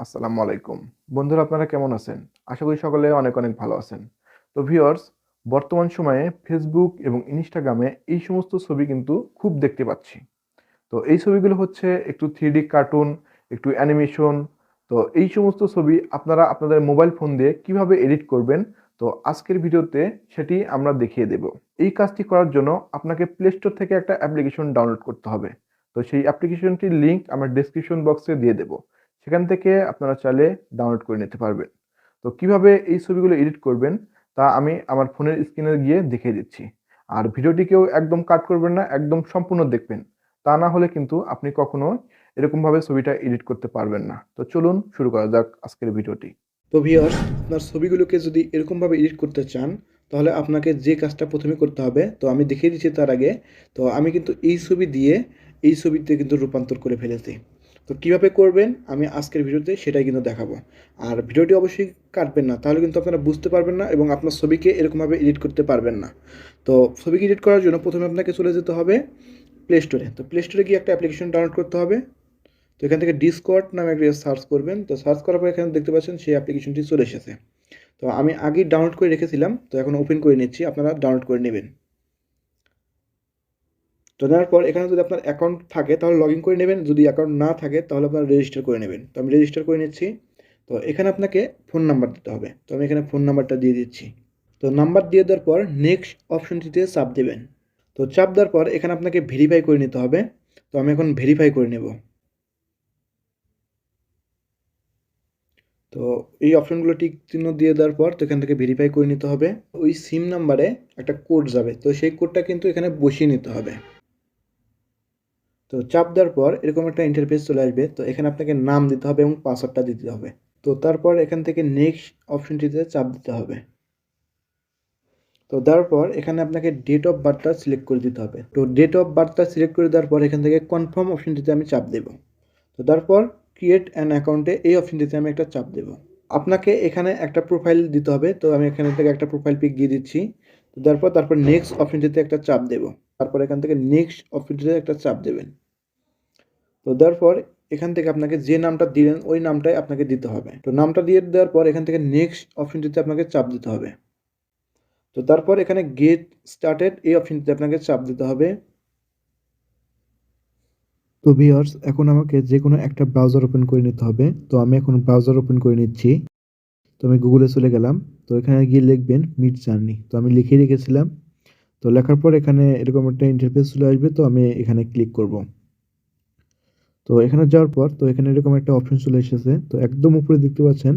আসসালামু আলাইকুম। বন্ধুরা আপনারা কেমন আছেন? আশা করি সকলে অনেক অনেক ভালো আছেন। তো ভিউয়ার্স, বর্তমান সময়ে ফেসবুক এবং ইনস্টাগ্রামে এই সমস্ত ছবি কিন্তু খুব দেখতে পাচ্ছি। তো এই ছবিগুলো হচ্ছে একটু 3D কার্টুন, একটু অ্যানিমেশন। তো এই সমস্ত ছবি আপনারা আপনাদের মোবাইল ফোন দিয়ে কিভাবে এডিট করবেন, তো আজকের ভিডিওতে সেটি আমরা দেখিয়ে দেব। এই কাজটি করার জন্য আপনাকে প্লে স্টোর থেকে একটা অ্যাপ্লিকেশন ডাউনলোড করতে হবে। তো সেই অ্যাপ্লিকেশনটির লিংক আমরা ডেসক্রিপশন বক্সে দিয়ে দেব। সেখান থেকে আপনারা চাইলে ডাউনলোড করে নিতে পারবেন। তো কিভাবে এই ছবিগুলো এডিট করবেন তা আমি আমার ফোনের স্ক্রিনে গিয়ে দেখিয়ে দিচ্ছি। আর ভিডিওটিকেও একদম কাট করবেন না, একদম সম্পূর্ণ দেখবেন। তা না হলে কিন্তু আপনি কখনো এরকমভাবে ছবিটা এডিট করতে পারবেন না। তো চলুন শুরু করা যাক আজকের ভিডিওটি। তো ভিউয়ার্স, আপনার ছবিগুলোকে যদি এরকমভাবে এডিট করতে চান, তাহলে আপনাকে যে কাজটা প্রথমে করতে হবে, তো আমি দেখিয়ে দিচ্ছি তার আগে। তো আমি কিন্তু এই ছবি দিয়ে এই ছবিতে কিন্তু রূপান্তর করে ফেলেছি। তো কিভাবে করবেন আমি আজকের ভিডিওতে সেটাই কিন্তু দেখাবো। আর ভিডিওটি অবশ্যই কাটবেন না, তাহলে কিন্তু আপনারা বুঝতে পারবেন না এবং আপনার ছবিকে এরকমভাবে এডিট করতে পারবেন না। তো ছবিকে এডিট করার জন্য প্রথমে আপনাকে চলে যেতে হবে প্লে স্টোরে। তো প্লে স্টোরে গিয়ে একটা অ্যাপ্লিকেশন ডাউনলোড করতে হবে। তো এখান থেকে ডিসকর্ড নামে একটা সার্চ করবেন। তো সার্চ করার পর এখানে দেখতে পাচ্ছেন সেই অ্যাপ্লিকেশনটি চলে এসেছে। তো আমি আগেই ডাউনলোড করে রেখেছিলাম, তো এখন ওপেন করে নিচ্ছি, আপনারা ডাউনলোড করে নেবেন। তো নেওয়ার পর এখানে যদি আপনার অ্যাকাউন্ট থাকে তাহলে লগ ইন করে নেবেন, যদি অ্যাকাউন্ট না থাকে তাহলে আপনারা রেজিস্টার করে নেবেন। তো আমি রেজিস্টার করে নিচ্ছি। তো এখানে আপনাকে ফোন নাম্বার দিতে হবে, তো আমি এখানে ফোন নাম্বারটা দিয়ে দিচ্ছি। তো নাম্বার দিয়ে দেওয়ার পর নেক্সট অপশনটিতে চাপ দেবেন। তো চাপ দেওয়ার পর এখানে আপনাকে ভেরিফাই করে নিতে হবে। তো আমি এখন ভেরিফাই করে নেব। তো এই অপশনগুলো টিক চিহ্ন দিয়ে দেওয়ার পর তো এখান থেকে ভেরিফাই করে নিতে হবে। ওই সিম নাম্বারে একটা কোড যাবে, তো সেই কোডটা কিন্তু এখানে বসিয়ে নিতে হবে। তো চাপ দেওয়ার পর এরকম একটা ইন্টারফেস চলে আসবে। তো এখানে আপনাকে নাম দিতে হবে এবং পাসওয়ার্ডটা দিতে হবে। তো তারপর এখান থেকে নেক্সট অপশনটিতে চাপ দিতে হবে। তো দেওয়ার পর এখানে আপনাকে ডেট অফ বার্থটা সিলেক্ট করে দিতে হবে। তো ডেট অফ বার্থটা সিলেক্ট করে দেওয়ার পর এখান থেকে কনফার্ম অপশনটিতে আমি চাপ দেব। তো তারপর ক্রিয়েট অ্যান অ্যাকাউন্টে এই অপশনটিতে আমি একটা চাপ দেব। আপনাকে এখানে একটা প্রোফাইল দিতে হবে, তো আমি এখান থেকে একটা প্রোফাইল পিক দিয়ে দিচ্ছি। তো তারপর নেক্সট অপশনটিতে একটা চাপ দেব। তারপর এখান থেকে নেক্সট অপশনটিতে একটা চাপ দেবেন। তো দেওয়ার পর এখান থেকে আপনাকে যে নামটা দিলেন ওই নামটাই আপনাকে দিতে হবে। তো নামটা দিয়ে দেওয়ার পর এখান থেকে নেক্সট অপশনটিতে আপনাকে চাপ দিতে হবে। তো তারপর এখানে গেট স্টার্টেড এই অপশনটিতে আপনাকে চাপ দিতে হবে। তো ভিউয়ার্স, এখন আমাকে যে কোনো একটা ব্রাউজার ওপেন করে নিতে হবে। তো আমি এখন ব্রাউজার ওপেন করে নিচ্ছি। তো আমি গুগলে চলে গেলাম। তো এখানে গিয়ে লিখবেন মিড জার্নি। তো আমি লিখে রেখেছিলাম। তো লেখার পর এখানে এরকম একটা ইন্টারফেস চলে আসবে, তো আমি এখানে ক্লিক করব। তো এখানে যাওয়ার পর তো এখানে এরকম একটা অপশন চলে এসেছে। তো একদম উপরে দেখতে পাচ্ছেন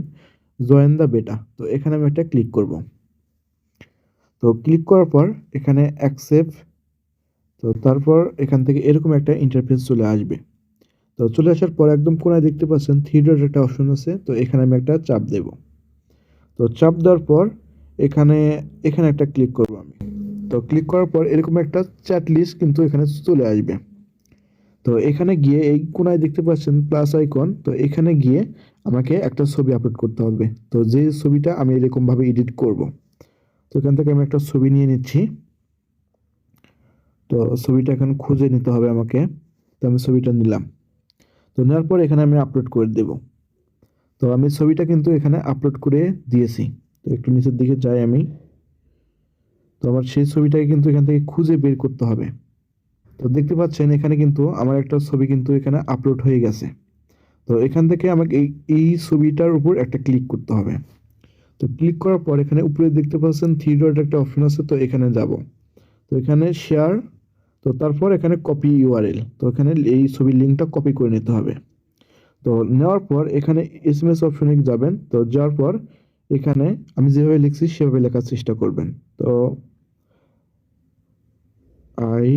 জয়েন দ্য বেটা। তো এখানে আমি একটা ক্লিক করব। তো ক্লিক করার পর এখানে অ্যাকসেপ্ট। তো তারপর এখান থেকে এরকম একটা ইন্টারফেস চলে আসবে। তো চলে আসার পর একদম কোনায় দেখতে পাচ্ছেন থ্রি ডট একটা অপশন আছে, তো এখানে আমি একটা চাপ দেব। তো চাপ দেওয়ার পর এখানে এখানে একটা ক্লিক করব আমি। তো ক্লিক করার পর এরকম একটা চ্যাট লিস্ট কিন্তু এখানে চলে আসবে। তো এখানে গিয়ে এই কোনায় দেখতে পাচ্ছেন প্লাস আইকন, তো এখানে গিয়ে আমাকে একটা ছবি আপলোড করতে হবে। তো যে ছবিটা আমি এরকম ভাবে এডিট করব, তো এখান থেকে আমি একটা ছবি নিয়ে নিচ্ছি। তো ছবিটা এখন খুঁজে নিতে হবে আমাকে। তো আমি ছবিটা নিলাম। তো নেওয়ার পর এখানে আমি আপলোড করে দেব। তো আমি ছবিটা কিন্তু এখানে আপলোড করে দিয়েছি। তো একটু নিচের দিকে যাই আমি। তো আমার সেই ছবিটাকে কিন্তু এখান থেকে খুঁজে বের করতে হবে। তো দেখতে পাচ্ছেন এখানে কিন্তু আমার একটা ছবি কিন্তু এখানে আপলোড হয়ে গেছে। তো এখান থেকে আমাকে এই ছবিটার উপর একটা ক্লিক করতে হবে। তো ক্লিক করার পর এখানে উপরে দেখতে পাচ্ছেন থ্রি ডট একটা অপশন আছে, তো এখানে যাব। তো এখানে শেয়ার। তো তারপর এখানে কপি ইউআরএল। তো এখানে এই ছবির লিঙ্কটা কপি করে নিতে হবে। তো নেওয়ার পর এখানে এসএমএস অপশনে যাবেন। তো যাওয়ার পর এখানে আমি যেভাবে লিখছি সেভাবে লেখার চেষ্টা করবেন। তো আই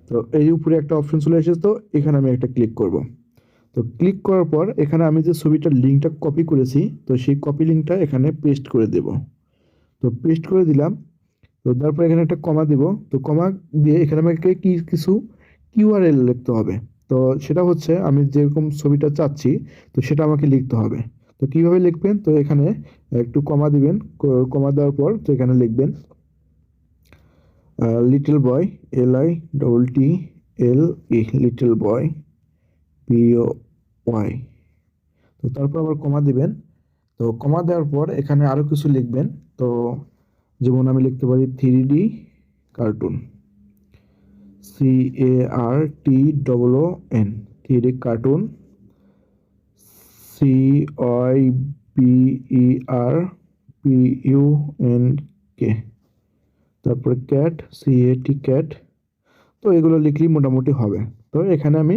তো এই উপরে একটা অপশন চলে এসেছে, তো এখানে আমি একটা ক্লিক করব। তো ক্লিক করার পর এখানে আমি যে ছবিটার লিঙ্কটা কপি করেছি, তো সেই কপি লিঙ্কটা এখানে পেস্ট করে দেব। তো পেস্ট করে দিলাম। তো তারপর এখানে একটা কমা দিব। তো কমা দিয়ে এখানে আমাকে কিছু কিউআরএল লিখতে হবে। তো সেটা হচ্ছে আমি যেরকম ছবিটা চাচ্ছি, তো সেটা আমাকে লিখতে হবে। তো কিভাবে লিখবেন, তো এখানে একটু কমা দিবেন। কমা দেওয়ার পর তো এখানে লিখবেন little boy, LITTLE, little boy, PO Y. তো তারপর আবার কমা দিবেন। তো কমা দেওয়ার পর এখানে আরো কিছু লিখবেন। তো যেমন আমি লিখতে পারি 3D cartoon, CARTOON, 3D cartoon, CYBERPUNK, তারপরে ক্যাট, CAT ক্যাট। তো এগুলো লিখলেই মোটামুটি হবে। তো এখানে আমি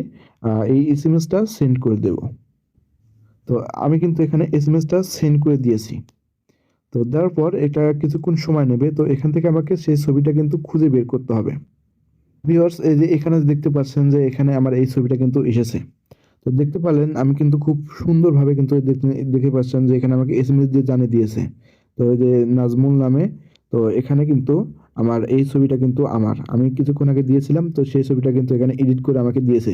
এই এসএমএসটা সেন্ড করে দেব। তো আমি কিন্তু এখানে এসএমএসটা সেন্ড করে দিয়েছি। তো দেওয়ার পর এটা কিছুক্ষণ সময় নেবে। তো এখান থেকে আমাকে সেই ছবিটা কিন্তু খুঁজে বের করতে হবে। ভিউয়ার্স, এই যে এখানে দেখতে পাচ্ছেন যে এখানে আমার এই ছবিটা কিন্তু এসেছে। তো দেখতে পারলেন আমি কিন্তু খুব সুন্দরভাবে কিন্তু দেখতে পাচ্ছেন যে এখানে আমাকে এসএমএস দিয়ে জানিয়ে দিয়েছে। তো এই যে নাজমুল নামে, তো এখানে কিন্তু আমার এই ছবিটা কিন্তু আমি কিছুক্ষণ আগে দিয়েছিলাম, তো সেই ছবিটা কিন্তু এখানে এডিট করে আমাকে দিয়েছে।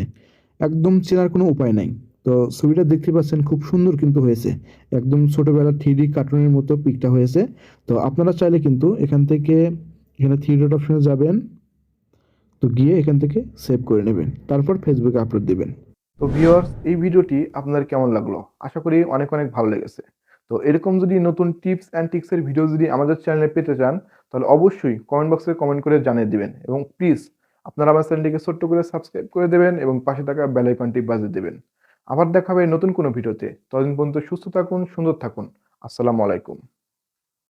একদম চেনার কোনো উপায় নাই। তো ছবিটা দেখতে পাচ্ছেন খুব সুন্দর কিন্তু হয়েছে। একদম ছোটবেলার 3D কার্টুনের মতো পিকটা হয়েছে। তো আপনারা চাইলে কিন্তু এখানে 3 ডট অপশনে যাবেন। তো গিয়ে এখান থেকে সেভ করে নেবেন। তারপর ফেসবুকে আপলোড দিবেন। তো ভিউয়ার্স, এই ভিডিওটি আপনাদের কেমন লাগলো? আশা করি অনেক অনেক ভালো লেগেছে। তো এরকম যদি নতুন টিপস অ্যান্ড ট্রিক্সের ভিডিও যদি আমাদের চ্যানেলে পেতে চান, তাহলে অবশ্যই কমেন্ট বক্সে কমেন্ট করে জানিয়ে দিবেন এবং প্লিজ আপনারা আমার চ্যানেলটিকে ছোট্ট করে সাবস্ক্রাইব করে দেবেন এবং পাশে থাকা বেল আইকনটি বাজিয়ে দেবেন। আবার দেখা হবে নতুন কোনো ভিডিওতে। ততদিন পর্যন্ত সুস্থ থাকুন, সুন্দর থাকুন। আসসালামু আলাইকুম।